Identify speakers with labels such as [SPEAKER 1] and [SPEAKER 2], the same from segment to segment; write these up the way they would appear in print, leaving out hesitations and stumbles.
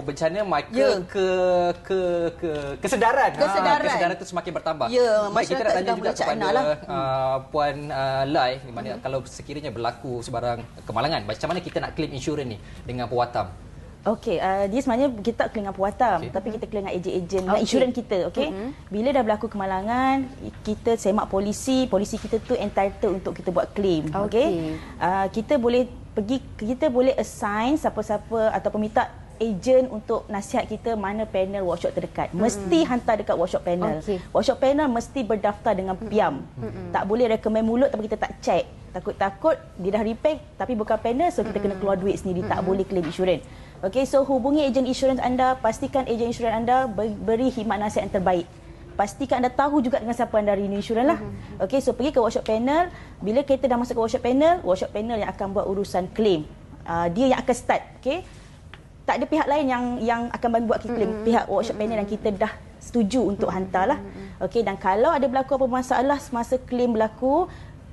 [SPEAKER 1] bencana maka kesedaran itu semakin bertambah. Baik, kita nak tanya juga kepada Puan Lai, di mana kalau sekiranya berlaku sebarang kemalangan, macam mana kita nak claim insurans ni dengan pewatam?
[SPEAKER 2] Okey, dia sebenarnya kita claim dengan pewatam, tapi kita claim dengan ejen-ejen dengan insurans kita, okey. Bila dah berlaku kemalangan, kita semak polisi kita tu entitled untuk kita buat claim, okey. Kita boleh assign siapa-siapa ataupun minta ejen untuk nasihat kita mana panel workshop terdekat. Mesti hantar dekat workshop panel. Workshop panel mesti berdaftar dengan PIAM. Tak boleh recommend mulut tapi kita tak check. Takut-takut dia dah repair tapi bukan panel, so kita kena keluar duit sendiri, tak boleh claim insurans. Okey, so hubungi ejen insurans anda, pastikan ejen insurans anda beri khidmat nasihat yang terbaik. Pastikan anda tahu juga dengan siapa anda renew insurans lah. Okey, so pergi ke workshop panel. Bila kereta dah masuk ke workshop panel yang akan buat urusan claim. Dia yang akan start, okey. Tak ada pihak lain yang akan bantu buat claim. Pihak workshop panel yang kita dah setuju untuk hantarlah. Okey, dan kalau ada berlaku apa masalah semasa claim berlaku,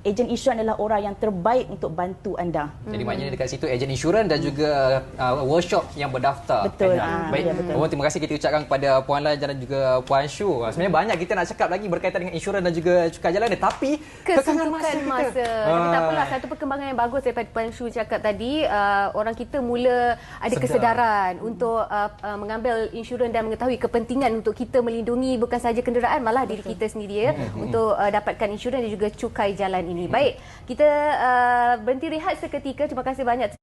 [SPEAKER 2] ejen insurans adalah orang yang terbaik untuk bantu anda.
[SPEAKER 1] Jadi maknanya dekat situ ejen insurans dan juga workshop yang berdaftar.
[SPEAKER 2] Betul.
[SPEAKER 1] Baik.
[SPEAKER 2] Betul.
[SPEAKER 1] Terima kasih kita ucapkan kepada Puan Lai dan juga Puan Shu. Sebenarnya banyak kita nak cakap lagi berkaitan dengan insurans dan juga cukai jalan ni, tapi
[SPEAKER 3] kesuntukan masa. Tapi tak apalah, satu perkembangan yang bagus daripada Puan Shu cakap tadi, orang kita mula ada kesedaran untuk mengambil insurans dan mengetahui kepentingan untuk kita melindungi bukan sahaja kenderaan, malah diri kita sendiri untuk dapatkan insurans dan juga cukai jalan ini. Baik, kita berhenti rehat seketika. Terima kasih banyak.